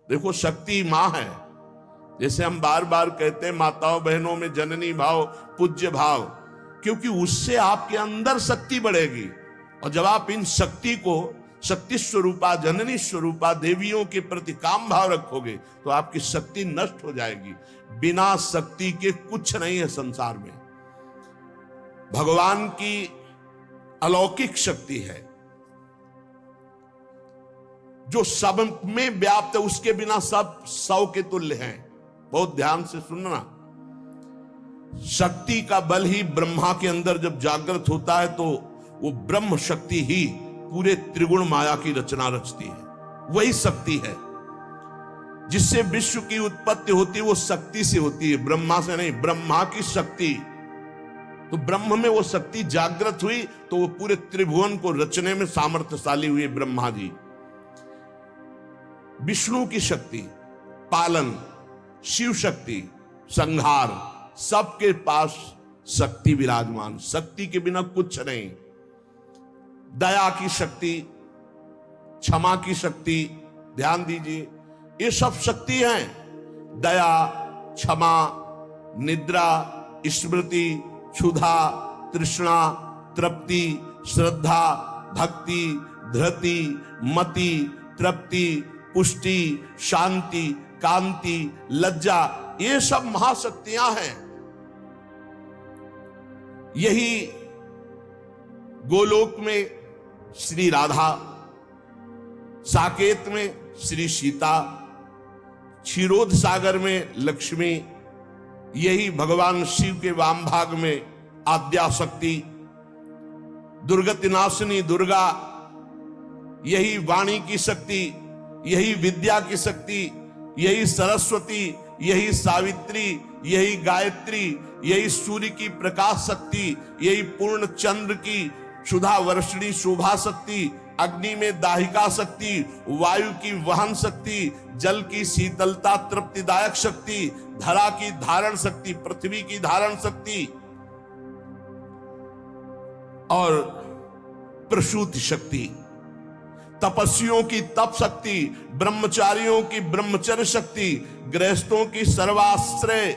देखो, शक्ति मां है। जैसे हम बार बार कहते हैं माताओं बहनों में जननी भाव, पूज्य भाव, क्योंकि उससे आपके अंदर शक्ति बढ़ेगी। और जब आप इन शक्ति को शक्ति स्वरूपा, जननी स्वरूपा देवियों के प्रति काम भाव रखोगे तो आपकी शक्ति नष्ट हो जाएगी। बिना शक्ति के कुछ नहीं है संसार में। भगवान की अलौकिक शक्ति है जो सब में व्याप्त है, उसके बिना सब सौ के तुल्य हैं। बहुत ध्यान से सुनना। शक्ति का बल ही ब्रह्मा के अंदर जब जागृत होता है तो वो ब्रह्म शक्ति ही पूरे त्रिगुण माया की रचना रचती है। वही शक्ति है जिससे विश्व की उत्पत्ति होती है, वो शक्ति से होती है, ब्रह्मा से नहीं। ब्रह्मा की शक्ति, तो ब्रह्म में वो शक्ति जागृत हुई तो वो पूरे त्रिभुवन को रचने में सामर्थ्यशाली हुए ब्रह्मा जी। विष्णु की शक्ति पालन, शिव शक्ति संहार, सबके पास शक्ति विराजमान। शक्ति के बिना कुछ नहीं। दया की शक्ति, क्षमा की शक्ति, ध्यान दीजिए, ये सब शक्ति हैं। दया, क्षमा, निद्रा, स्मृति, क्षुधा, तृष्णा, तृप्ति, श्रद्धा, भक्ति, धृति, मति, तृप्ति, पुष्टि, शांति, कांति, लज्जा, ये सब महाशक्तियां हैं। यही गोलोक में श्री राधा, साकेत में श्री सीता, क्षीरोद सागर में लक्ष्मी, यही भगवान शिव के वाम भाग में आद्याशक्ति, दुर्गतिनाशिनी दुर्गा, यही वाणी की शक्ति, यही विद्या की शक्ति, यही सरस्वती, यही सावित्री, यही गायत्री, यही सूर्य की प्रकाश शक्ति, यही पूर्ण चंद्र की सुधा वर्षिणी शोभा शक्ति, अग्नि में दाहिका शक्ति, वायु की वहन शक्ति, जल की शीतलता तृप्तिदायक शक्ति, धरा की धारण शक्ति, पृथ्वी की धारण शक्ति और प्रसूति शक्ति, तपस्वियों की तप शक्ति, ब्रह्मचारियों की ब्रह्मचर्य शक्ति, गृहस्थों की सर्वाश्रय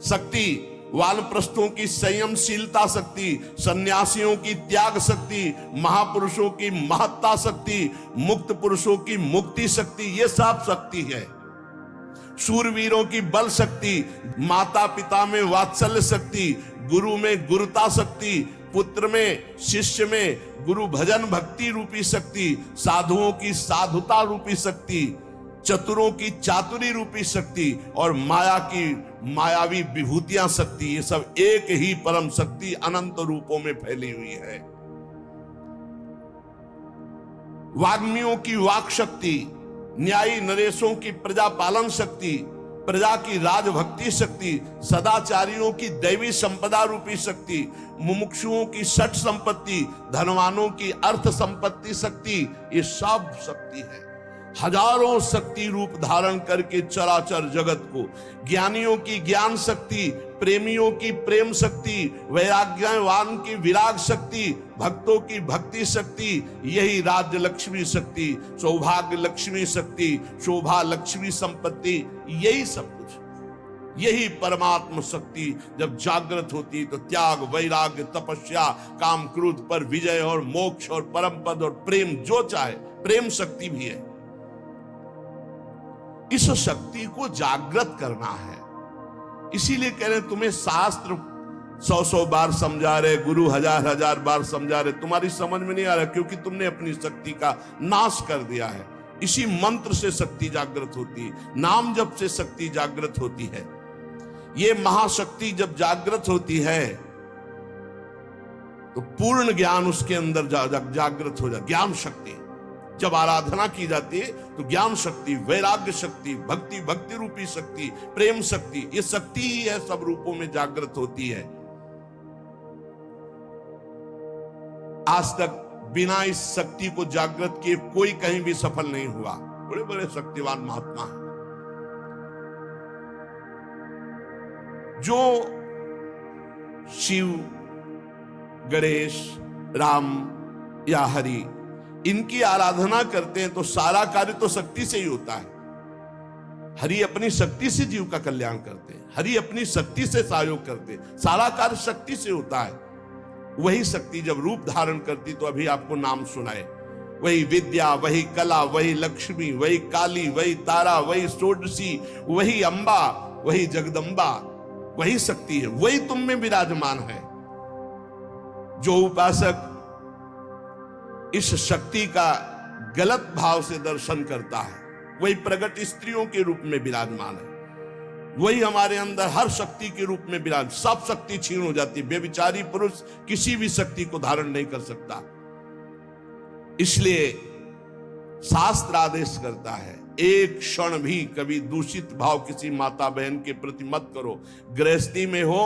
शक्ति, वानप्रस्थों की संयमशीलता शक्ति, सन्यासियों की त्याग शक्ति, महापुरुषों की महत्ता शक्ति, मुक्त पुरुषों की मुक्ति शक्ति, ये सब शक्ति है। शूरवीरों की बल शक्ति, माता पिता में वात्सल्य शक्ति, गुरु में गुरुता शक्ति, पुत्र में शिष्य में गुरु भजन भक्ति रूपी शक्ति, साधुओं की साधुता रूपी शक्ति, चतुरों की चातुरी रूपी शक्ति और माया की मायावी विभूतियां शक्ति, ये सब एक ही परम शक्ति अनंत रूपों में फैली हुई है। वाग्मियों की वाक शक्ति, न्यायी नरेशों की प्रजा पालन शक्ति, प्रजा की राजभक्ति शक्ति, सदाचारियों की दैवी संपदा रूपी शक्ति, मुमुक्षुओं की षट संपत्ति, धनवानों की अर्थ संपत्ति शक्ति, ये सब शक्ति है। हजारों शक्ति रूप धारण करके चराचर जगत को, ज्ञानियों की ज्ञान शक्ति, प्रेमियों की प्रेम शक्ति, वैराग्यवान की विराग शक्ति, भक्तों की भक्ति शक्ति, यही राज्य लक्ष्मी शक्ति, सौभाग्य लक्ष्मी शक्ति, शोभा लक्ष्मी संपत्ति, यही सब कुछ, यही परमात्म शक्ति जब जागृत होती तो त्याग, वैराग्य, तपस्या, काम क्रोध पर विजय और मोक्ष और परम पद और प्रेम, जो चाहे, प्रेम शक्ति भी है। इस शक्ति को जागृत करना है। इसीलिए कह रहे तुम्हें शास्त्र 100 बार समझा रहे, गुरु हजार बार समझा रहे, तुम्हारी समझ में नहीं आ रहा क्योंकि तुमने अपनी शक्ति का नाश कर दिया है। इसी मंत्र से शक्ति जागृत होती है, नाम जप से शक्ति जागृत होती है। ये महाशक्ति जब जागृत होती है तो पूर्ण ज्ञान उसके अंदर जागृत हो जाए। ज्ञान शक्ति जब आराधना की जाती है तो ज्ञान शक्ति, वैराग्य शक्ति, भक्ति रूपी शक्ति, प्रेम शक्ति, ये शक्ति ही है, सब रूपों में जागृत होती है। आज तक बिना इस शक्ति को जागृत किए कोई कहीं भी सफल नहीं हुआ। बड़े बड़े शक्तिवान महात्मा हैं जो शिव, गणेश, राम या हरि इनकी आराधना करते हैं तो सारा कार्य तो शक्ति से ही होता है। हरि अपनी शक्ति से जीव का कल्याण करते हैं, हरि अपनी शक्ति से सहयोग करते हैं, सारा कार्य शक्ति से होता है। वही शक्ति जब रूप धारण करती तो अभी आपको नाम सुनाए, वही विद्या, वही कला, वही लक्ष्मी, वही काली, वही तारा, वही षोडशी, वही अंबा, वही जगदम्बा, वही शक्ति है, वही तुम में विराजमान है। जो उपासक इस शक्ति का गलत भाव से दर्शन करता है, वही प्रगट स्त्रियों के रूप में विराजमान है, वही हमारे अंदर हर शक्ति के रूप में विराज, सब शक्ति छीन हो जाती है। व्यभिचारी पुरुष किसी भी शक्ति को धारण नहीं कर सकता। इसलिए शास्त्र आदेश करता है, एक क्षण भी कभी दूषित भाव किसी माता बहन के प्रति मत करो। गृहस्थी में हो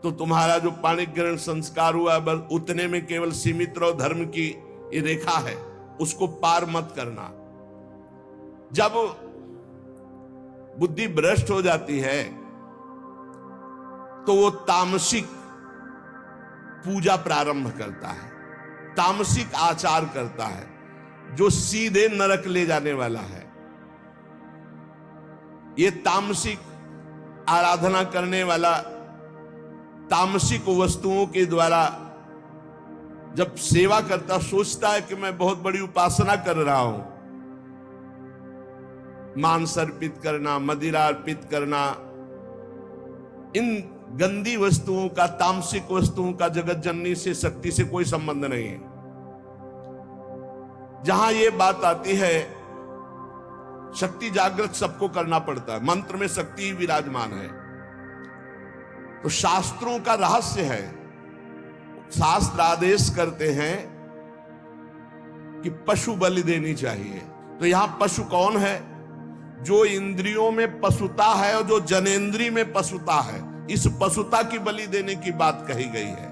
तो तुम्हारा जो पाणिक ग्रहण संस्कार हुआ बस उतने में केवल सीमित रहो, धर्म की ये रेखा है उसको पार मत करना। जब बुद्धि भ्रष्ट हो जाती है तो वो तामसिक पूजा प्रारंभ करता है, तामसिक आचार करता है, जो सीधे नरक ले जाने वाला है। ये तामसिक आराधना करने वाला तामसिक वस्तुओं के द्वारा जब सेवा करता सोचता है कि मैं बहुत बड़ी उपासना कर रहा हूं, मांस अर्पित करना, मदिरा अर्पित करना, इन गंदी वस्तुओं का, तामसिक वस्तुओं का जगत जननी से, शक्ति से कोई संबंध नहीं है। जहां यह बात आती है, शक्ति जागृत सबको करना पड़ता है, मंत्र में शक्ति ही विराजमान है। तो शास्त्रों का रहस्य है, शास्त्र आदेश करते हैं कि पशु बलि देनी चाहिए। तो यहां पशु कौन है? जो इंद्रियों में पशुता है और जो जनेंद्री में पशुता है, इस पशुता की बलि देने की बात कही गई है।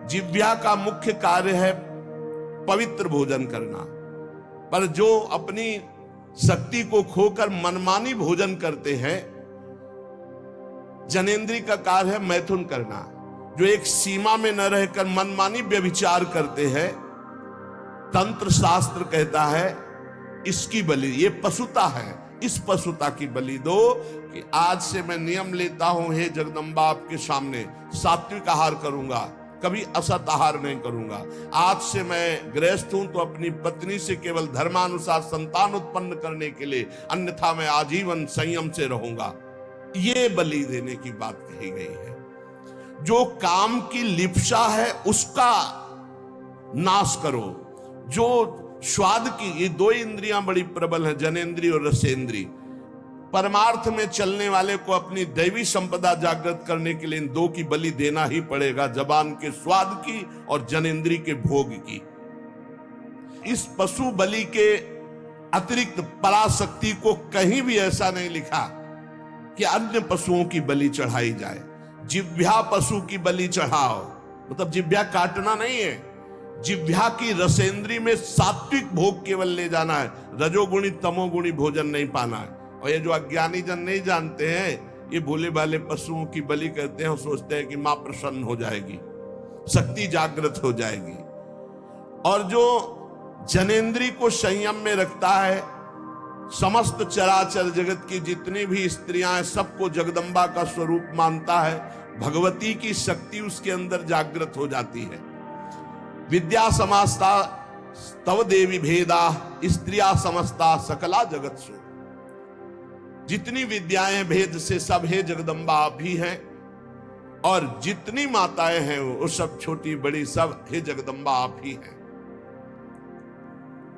जिह्वा का मुख्य कार्य है पवित्र भोजन करना, पर जो अपनी शक्ति को खोकर मनमानी भोजन करते हैं, जनेंद्री का कार्य है मैथुन करना। जो एक सीमा में न रहकर मनमानी व्यभिचार करते हैं, तंत्र शास्त्र कहता है इसकी बलि, ये पशुता है, इस पशुता की बलि दो कि आज से मैं नियम लेता हूं, हे जगदम्बा आपके सामने सात्विक आहार करूंगा, कभी असत आहार नहीं करूंगा। आज से मैं गृहस्थ हूं तो अपनी पत्नी से केवल धर्मानुसार संतान उत्पन्न करने के लिए, अन्यथा मैं आजीवन संयम से रहूंगा। ये बलि देने की बात कही गई है। जो काम की लिप्सा है उसका नाश करो। जो स्वाद की, ये दो इंद्रियां बड़ी प्रबल हैं, जनेंद्री और रसेंद्री। परमार्थ में चलने वाले को अपनी दैवी संपदा जागृत करने के लिए इन दो की बलि देना ही पड़ेगा, जबान के स्वाद की और जनेंद्री के भोग की। इस पशु बलि के अतिरिक्त पराशक्ति को कहीं भी ऐसा नहीं लिखा कि अन्य पशुओं की बलि चढ़ाई जाए। जिह्वा पशु की बलि चढ़ाओ, मतलब जिह्वा काटना नहीं है, जिह्वा की रसेंद्री में सात्विक भोग केवल ले जाना है, रजोगुणी तमोगुणी भोजन नहीं पाना है। और ये जो अज्ञानी जन नहीं जानते हैं, ये भोले भाले पशुओं की बलि करते हैं और सोचते हैं कि मां प्रसन्न हो जाएगी, शक्ति जागृत हो जाएगी। और जो जनेंद्री को संयम में रखता है, समस्त चराचर जगत की जितनी भी स्त्रियां हैं सबको जगदम्बा का स्वरूप मानता है, भगवती की शक्ति उसके अंदर जागृत हो जाती है। विद्या समस्ता तव देवी भेदा, स्त्रिया समस्ता सकला जगत्सु। जितनी विद्याएं भेद से सब हे जगदम्बा आप ही हैं, और जितनी माताएं हैं वो सब छोटी बड़ी सब हे जगदम्बा आप ही हैं।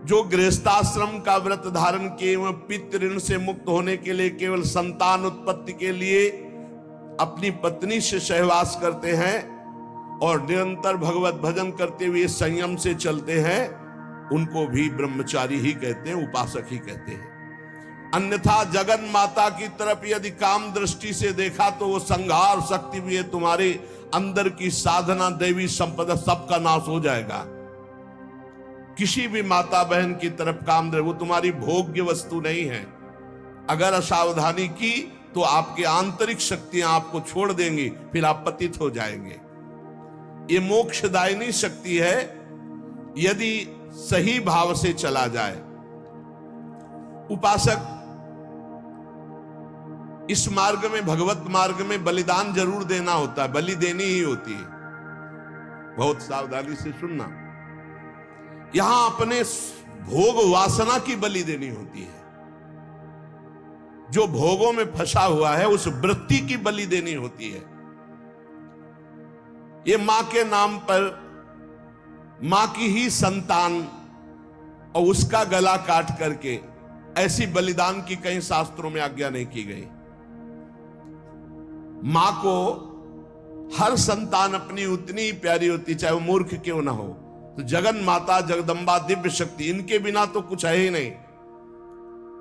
जो गृहस्थाश्रम का व्रत धारण किए हुए पितृ ऋण से मुक्त होने के लिए, केवल संतान उत्पत्ति के लिए अपनी पत्नी से सहवास करते हैं और निरंतर भगवत भजन करते हुए संयम से चलते हैं, उनको भी ब्रह्मचारी ही कहते हैं, उपासक ही कहते हैं। अन्यथा जगन माता की तरफ यदि काम दृष्टि से देखा तो वो संहार शक्ति भी है, तुम्हारे अंदर की साधना दैवी संपदा सबका नाश हो जाएगा। किसी भी माता बहन की तरफ काम दे, वो तुम्हारी भोग्य वस्तु नहीं है। अगर असावधानी की तो आपकी आंतरिक शक्तियां आपको छोड़ देंगी, फिर आप पतित हो जाएंगे। ये मोक्षदायिनी शक्ति है यदि सही भाव से चला जाए। उपासक इस मार्ग में, भगवत मार्ग में बलिदान जरूर देना होता है, बलि देनी ही होती है। बहुत सावधानी से सुनना। यहां अपने भोग वासना की बलि देनी होती है। जो भोगों में फंसा हुआ है उस वृत्ति की बलि देनी होती है। ये मां के नाम पर मां की ही संतान और उसका गला काट करके ऐसी बलिदान की कहीं शास्त्रों में आज्ञा नहीं की गई। मां को हर संतान अपनी उतनी ही प्यारी होती, चाहे वो मूर्ख क्यों ना हो। तो जगन माता, जगदम्बा, दिव्य शक्ति, इनके बिना तो कुछ है ही नहीं।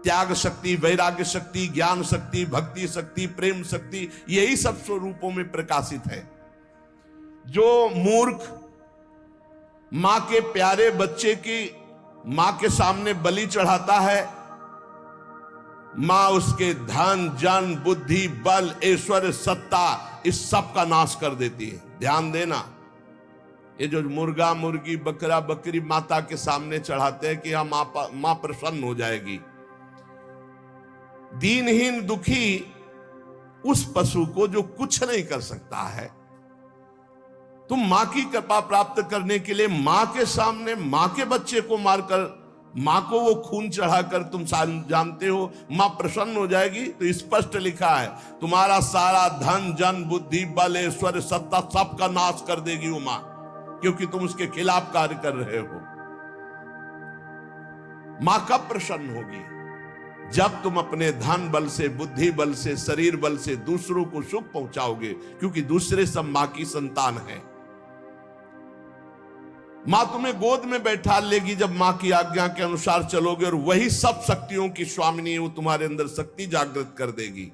त्याग शक्ति, वैराग्य शक्ति, ज्ञान शक्ति, भक्ति शक्ति, प्रेम शक्ति, यही सब स्वरूपों में प्रकाशित है। जो मूर्ख मां के प्यारे बच्चे की मां के सामने बलि चढ़ाता है, मां उसके धन, जन, बुद्धि, बल, ऐश्वर्य, सत्ता, इस सब का नाश कर देती है। ध्यान देना, ये जो मुर्गा, मुर्गी, बकरा, बकरी माता के सामने चढ़ाते हैं कि हाँ मां प्रसन्न हो जाएगी। दीनहीन दुखी उस पशु को जो कुछ नहीं कर सकता है, तुम मां की कृपा प्राप्त करने के लिए मां के सामने मां के बच्चे को मारकर, मां को वो खून चढ़ाकर तुम जानते हो मां प्रसन्न हो जाएगी। तो स्पष्ट लिखा है, तुम्हारा सारा धन, जन, बुद्धि, बल, ऐश्वर्य, सत्ता, सब का नाश कर देगी वो मां, क्योंकि तुम उसके खिलाफ कार्य कर रहे हो। मां कब प्रसन्न होगी? जब तुम अपने धन बल से, बुद्धि बल से, शरीर बल से दूसरों को सुख पहुंचाओगे, क्योंकि दूसरे सब मां की संतान है। मां तुम्हें गोद में बैठा लेगी जब मां की आज्ञा के अनुसार चलोगे, और वही सब शक्तियों की स्वामिनी है, वो तुम्हारे अंदर शक्ति जागृत कर देगी।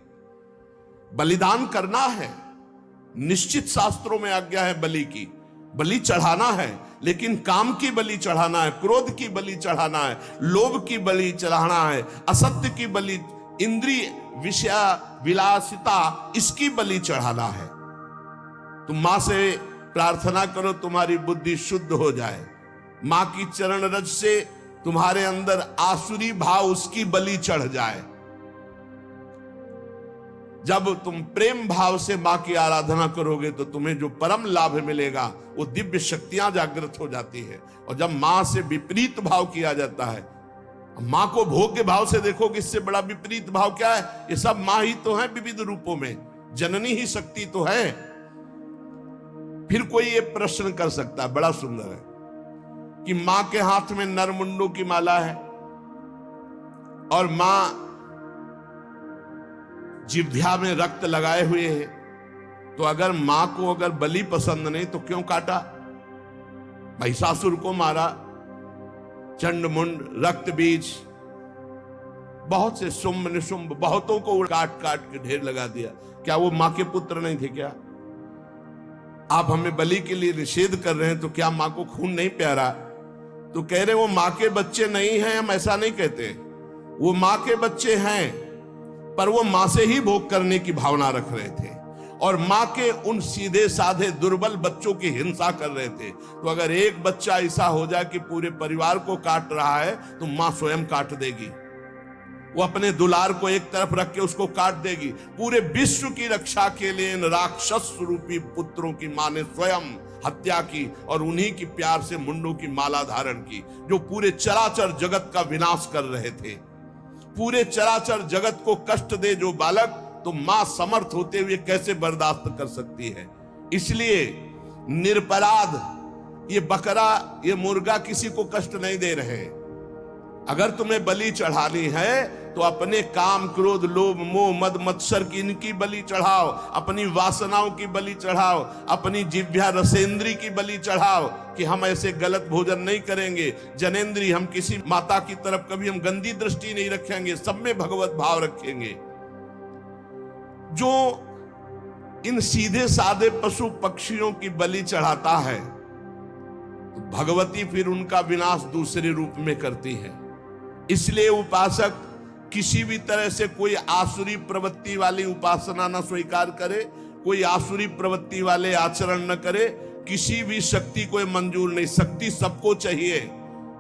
बलिदान करना है, निश्चित शास्त्रों में आज्ञा है बलि की। बलि चढ़ाना है, लेकिन काम की बलि चढ़ाना है, क्रोध की बलि चढ़ाना है, लोभ की बलि चढ़ाना है, असत्य की बलि, इंद्रिय विषय विलासिता, इसकी बलि चढ़ाना है। तुम मां से प्रार्थना करो तुम्हारी बुद्धि शुद्ध हो जाए। मां की चरण रज से तुम्हारे अंदर आसुरी भाव, उसकी बलि चढ़ जाए। जब तुम प्रेम भाव से मां की आराधना करोगे तो तुम्हें जो परम लाभ मिलेगा वो दिव्य शक्तियां जागृत हो जाती है। और जब मां से विपरीत भाव किया जाता है, मां को भोग्य भाव से देखोगे, इससे बड़ा विपरीत भाव क्या है? ये सब मां ही तो है विविध रूपों में, जननी ही शक्ति तो है। फिर कोई ये प्रश्न कर सकता है, बड़ा सुंदर है, कि मां के हाथ में नरमुंडों की माला है और मां जिह्वा में रक्त लगाए हुए है, तो अगर मां को अगर बलि पसंद नहीं तो क्यों काटा? महिषासुर को मारा, चंडमुंड, रक्त बीज, बहुत से शुंभ निशुंभ, बहुतों को काट काट के ढेर लगा दिया। क्या वो मां के पुत्र नहीं थे क्या? आप हमें बलि के लिए निषेध कर रहे हैं, तो क्या मां को खून नहीं प्यारा? तो कह रहे वो मां के बच्चे नहीं हैं, हम ऐसा नहीं कहते, वो मां के बच्चे हैं, पर वो मां से ही भोग करने की भावना रख रहे थे और मां के उन सीधे साधे दुर्बल बच्चों की हिंसा कर रहे थे। तो अगर एक बच्चा ऐसा हो जाए कि पूरे परिवार को काट रहा है, तो मां स्वयं काट देगी। वो अपने दुलार को एक तरफ रख के उसको काट देगी। पूरे विश्व की रक्षा के लिए इन राक्षस रूपी पुत्रों की मां ने स्वयं हत्या की और उन्हीं की प्यार से मुंडों की माला धारण की, जो पूरे चराचर जगत का विनाश कर रहे थे। पूरे चराचर जगत को कष्ट दे जो बालक, तो मां समर्थ होते हुए कैसे बर्दाश्त कर सकती है? इसलिए निरपराध ये बकरा, ये मुर्गा किसी को कष्ट नहीं दे रहे। अगर तुम्हें बलि चढ़ानी है तो अपने काम, क्रोध, लोभ, मोह, मद, मत्सर की इनकी बलि चढ़ाओ, अपनी वासनाओं की बलि चढ़ाओ, अपनी जिह्वा रसेंद्री की बलि चढ़ाओ कि हम ऐसे गलत भोजन नहीं करेंगे। जनेंद्री, हम किसी माता की तरफ कभी हम गंदी दृष्टि नहीं रखेंगे, सब में भगवत भाव रखेंगे। जो इन सीधे साधे पशु पक्षियों की बलि चढ़ाता है, तो भगवती फिर उनका विनाश दूसरे रूप में करती है। इसलिए उपासक किसी भी तरह से कोई आसुरी प्रवृत्ति वाली उपासना न स्वीकार करे, कोई आसुरी प्रवृत्ति वाले आचरण न करे। किसी भी शक्ति को मंजूर नहीं, शक्ति सबको चाहिए,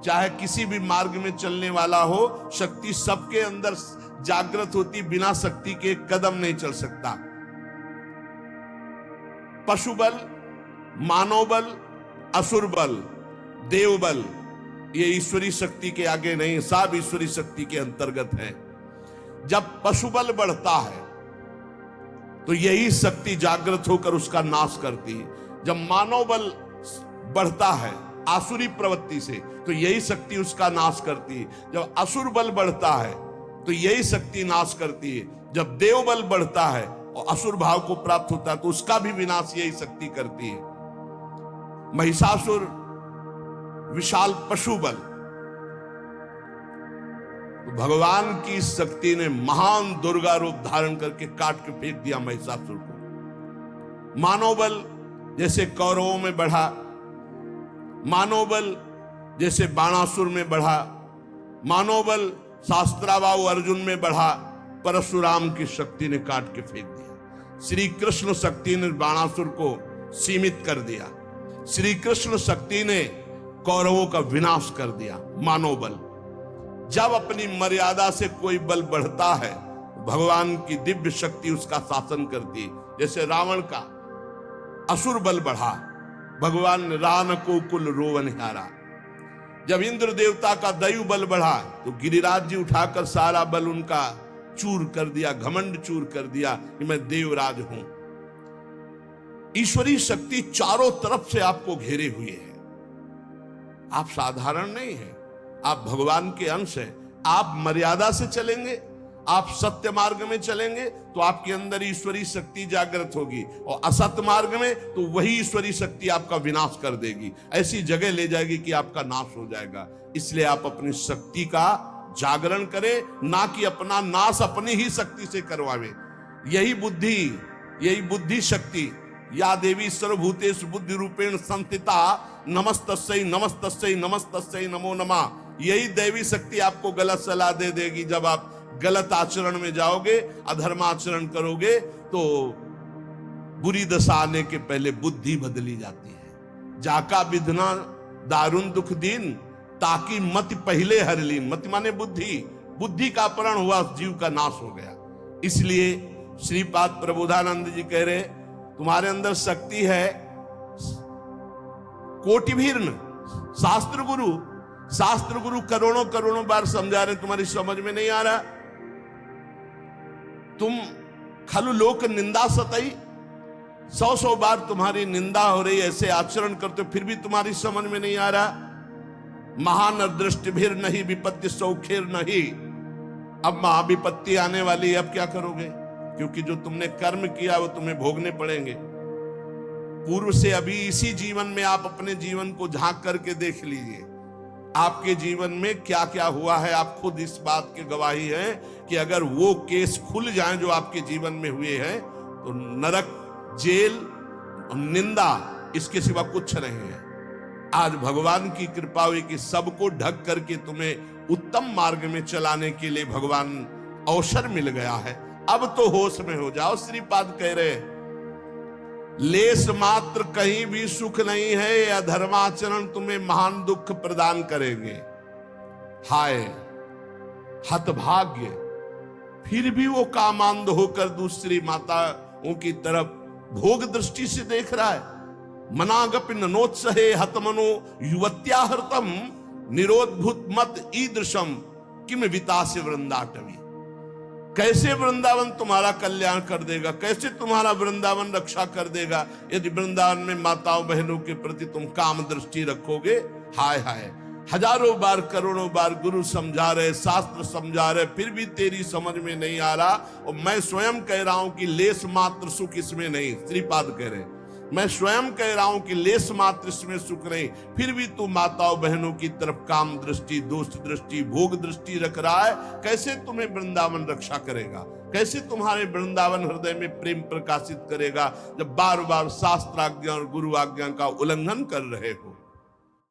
चाहे किसी भी मार्ग में चलने वाला हो, शक्ति सबके अंदर जागृत होती, बिना शक्ति के एक कदम नहीं चल सकता। पशु बल, मानव बल, असुर बल, देव बल, ये ईश्वरी शक्ति के आगे नहीं, सब ईश्वरी शक्ति के अंतर्गत है। जब पशु बल बढ़ता है तो यही शक्ति जागृत होकर उसका नाश करती है। जब मानव बल बढ़ता है आसुरी प्रवृत्ति से तो यही शक्ति उसका नाश करती है। जब असुर बल बढ़ता है तो यही शक्ति नाश करती है। जब देव बल बढ़ता है और असुर भाव को प्राप्त होता है तो उसका भी विनाश यही शक्ति करती है। महिषासुर विशाल पशु बल, तो भगवान की शक्ति ने महान दुर्गा रूप धारण करके काट के फेंक दिया महिषासुर को। मानव बल जैसे कौरवों में बढ़ा, मानव बल जैसे बाणासुर में बढ़ा, मानव बल शास्त्राबाहु अर्जुन में बढ़ा, परशुराम की शक्ति ने काट के फेंक दिया। श्री कृष्ण शक्ति ने बाणासुर को सीमित कर दिया। श्री कृष्ण शक्ति ने कौरवों का विनाश कर दिया। मानव बल, जब अपनी मर्यादा से कोई बल बढ़ता है भगवान की दिव्य शक्ति उसका शासन करती है। जैसे रावण का असुर बल बढ़ा, भगवान ने रान को कुल रोवन हारा। जब इंद्र देवता का दैव बल बढ़ा तो गिरिराज जी उठाकर सारा बल उनका चूर कर दिया, घमंड चूर कर दिया कि मैं देवराज हूं। ईश्वरी शक्ति चारों तरफ से आपको घेरे हुए है। आप साधारण नहीं है, आप भगवान के अंश हैं। आप मर्यादा से चलेंगे, आप सत्य मार्ग में चलेंगे तो आपके अंदर ईश्वरी शक्ति जागृत होगी, और असत्य मार्ग में तो वही ईश्वरी शक्ति आपका विनाश कर देगी, ऐसी जगह ले जाएगी कि आपका नाश हो जाएगा। इसलिए आप अपनी शक्ति का जागरण करें, ना कि अपना नाश अपनी ही शक्ति से करवावे। यही बुद्धि शक्ति, या देवी सर्वभूतेषु बुद्धि रूपेण संस्थिता नमस्तस्यै नमस्तस्यै नमस्तस्यै नमो नमः। यही दैवी शक्ति आपको गलत सलाह दे देगी। जब आप गलत आचरण में जाओगे, अधर्माचरण करोगे तो बुरी दशा आने के पहले बुद्धि बदली जाती है। जाका विधना दारुण दुख दीन, ताकि मति पहले हर लीन। मति माने बुद्धि का अपहरण हुआ, जीव का नाश हो गया। इसलिए श्रीपाद प्रबोधानंद जी कह रहे, तुम्हारे अंदर शक्ति है कोटिभीर्न। शास्त्र गुरु करोड़ों करोड़ों बार समझा रहे, तुम्हारी समझ में नहीं आ रहा। तुम खलु लोक निंदा सतई, 100 बार तुम्हारी निंदा हो रही, ऐसे आचरण करते फिर भी तुम्हारी समझ में नहीं आ रहा। महानदृष्टि भीर नहीं विपत्ति सौखेर नहीं। अब महाविपत्ति आने वाली है, अब क्या करोगे? क्योंकि जो तुमने कर्म किया वो तुम्हें भोगने पड़ेंगे। पूर्व से अभी इसी जीवन में आप अपने जीवन को झांक करके देख लीजिए, आपके जीवन में क्या क्या हुआ है। आप खुद इस बात की गवाही है कि अगर वो केस खुल जाएं जो आपके जीवन में हुए हैं तो नरक, जेल, निंदा, इसके सिवा कुछ नहीं है। आज भगवान की कृपा हुई कि सबको ढक करके तुम्हें उत्तम मार्ग में चलाने के लिए भगवान अवसर मिल गया है। अब तो होश में हो जाओ। श्रीपाद कह रहे, लेस मात्र कहीं भी सुख नहीं है, या धर्माचरण तुम्हें महान दुख प्रदान करेंगे। हाय हतभाग्य, फिर भी वो कामांध होकर दूसरी माताओं की तरफ भोग दृष्टि से देख रहा है। मनागपि नोत्सहे हतमनो युवत्याहृतम निरोधभूत मत ईदृशम किम वितासे वृंदाटवी। कैसे वृंदावन तुम्हारा कल्याण कर देगा, कैसे तुम्हारा वृंदावन रक्षा कर देगा यदि वृंदावन में माताओं बहनों के प्रति तुम काम दृष्टि रखोगे। हाय हाय, हजारों बार करोड़ों बार गुरु समझा रहे, शास्त्र समझा रहे, फिर भी तेरी समझ में नहीं आ रहा। और मैं स्वयं कह रहा हूं कि लेस मात्र सुख इसमें नहीं। श्रीपाद कह रहे, मैं स्वयं कह रहा हूं कि लेस मात्र इसमें सुख नहीं, फिर भी तू माताओं बहनों की तरफ काम दृष्टि, दोष दृष्टि, भोग दृष्टि रख रहा है। कैसे तुम्हें वृंदावन रक्षा करेगा, कैसे तुम्हारे वृंदावन हृदय में प्रेम प्रकाशित करेगा जब बार बार शास्त्राज्ञा और गुरु आज्ञा का उल्लंघन कर रहे हो।